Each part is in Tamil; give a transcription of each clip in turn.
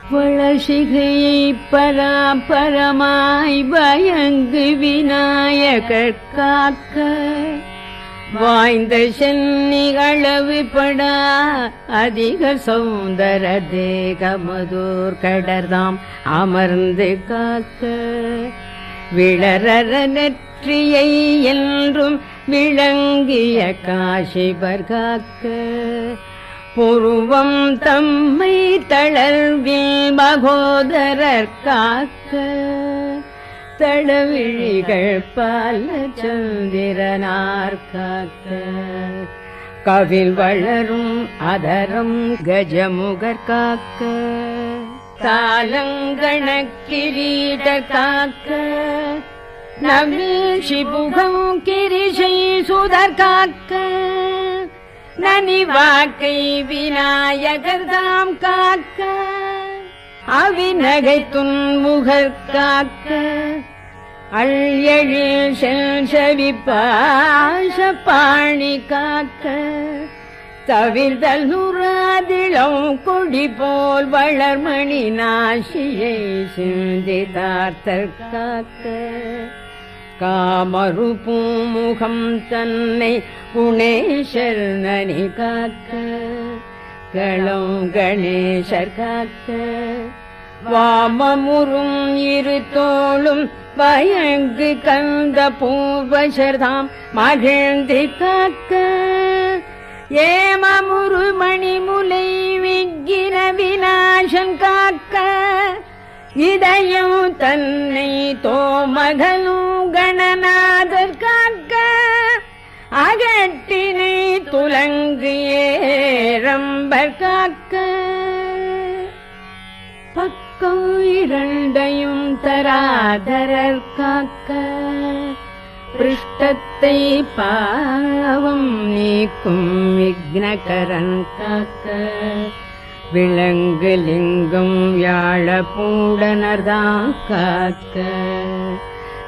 வளசிகையை பராபரமாய் பயங்கு விநாயகர் காக்க வாய்ந்த சென்னிகளவு படா அதிக சௌந்தர தேகமதோர் கடர்தாம் அமர்ந்து காக்க விளரர நெற்றியை என்றும் விளங்கிய காசிபர் காக்க புருவம் தம்மை தளர்வில் மகோதரர் காக்க தளவிழிகள் பல சந்திரனார் காக்க கவில் வளரும் அதரம் கஜமுகர் காக்க தாலங்கண கிரீட காக்க நவில் சிபுகம் கிரிசை சுதர் காக்க நனிவாக்கை விநாயகர் தாம் காக்க அவிநகை துன்முகர் காக்க அழியழில் செல்சவி பாச பாணி காக்க தவிர்தல் நுறாதிளம் கொடி போல் வளர்மணி நாசியை சிந்திதார்த்தர் காக்க காமரு பூமுகம் தன்னை குணேஷர் நனி காக்க களம் கணேசர் காக்க வாமமுறும் இரு தோளும் பயங்கு கந்த பூர்வசர்தாம் மகிழ்ந்து காக்க ஏமமுரு மணிமுலை விக்கிர விநாசம் காக்க இதயம் தன்னை தோமகனும் கணநாதர் காக்க அகட்டினை துலங்கு ஏரம்பர் காக்க பக்கம் இரண்டையும் தராதரர் காக்க பிருஷ்டத்தை பாவம் நீக்கும் விக்னகரன் காக்க விலங்கு லிங்கம் வியாழ பூடனர்தான் காக்க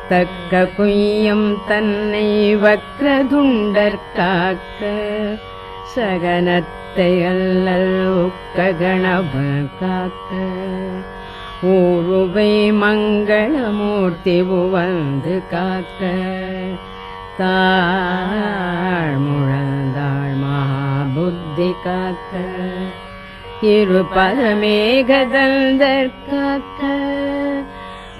தக்க குய்யம் தன்னை வக்ரதுண்டர் காக்க சகனத்தை அல்லல் உக்க கணபர் காக்க ஊருவை மங்களமூர்த்தி உவந்து காக்க தாழ்முழந்தாள் மகாபுத்தி காக்க இருபதமேகதந்தர் காக்க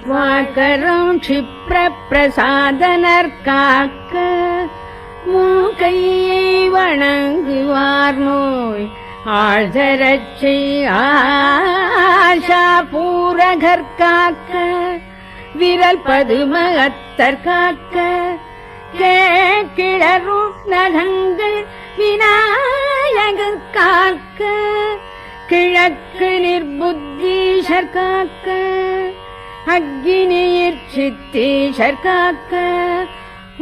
வாக்கரம் க்ஷிப்ர பிரசாதனர் காக்க மூக்கையை வணங்குவார் நோய் ஆழ்தரச்சை ஆஷா பூரகர் காக்க விரல் பதுமகத்தர் காக்க கிளரும் நகங்கள் விநாயகர் காக்க கிழக்கு நிர்புத்தீஷர் காக்க அக்னியிற் சித்தீஷர் காக்க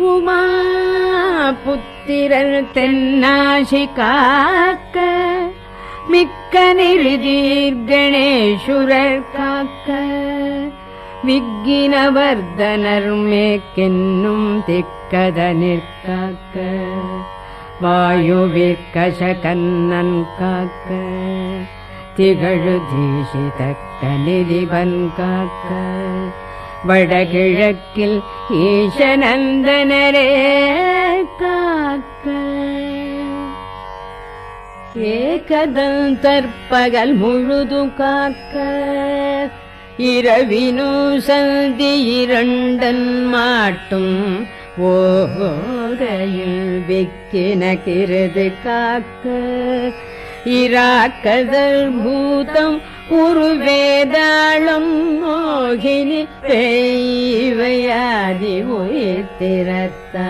உமா புத்திரர் தென்னாசி காக்க மிக்க நிருதீர் கணேசுரர் காக்க விக்கினவர்தனர் மேக்கென்னும் திக்கதனிற் காக்க வாயுவிற்கச கண்ணன் காக்க திகழு தீசிதக்க நிதிபன் காக்க வடகிழக்கில் ஈசநந்தனரே காக்க ஏகதந்தற்பகல் முழுது காக்க இரவினு சந்தி இரண்டன் மாட்டும் ஓகையில் விக்கின கிருது காக்க இராக்கதர் பூதம் உருவேதாளம் மோகினி பெய்வையாதி உயிர்த்திரத்தால்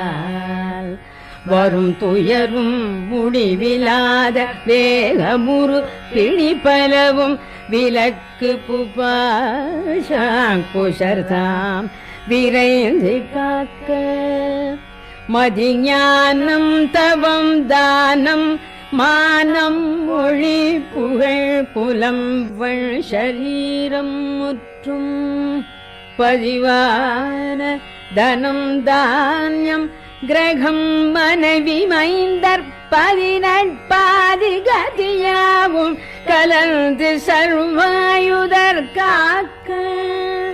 வரும் துயரும் முடிவிலாத வேகமுறு பிணிபலவும் விலக்கு புபாஷாங்குஷர்தாம் விரைந்து காக்க மதிஞானம் தவம் தானம் மானம் மொழி புகழ் குலம் சரீரம் முற்றும் பதிவான தனம் தானியம் கிரகம் மனைவி மைந்தர் பதினட்பாதி கதியாவும் கலந்து சர்வாயுத காக்க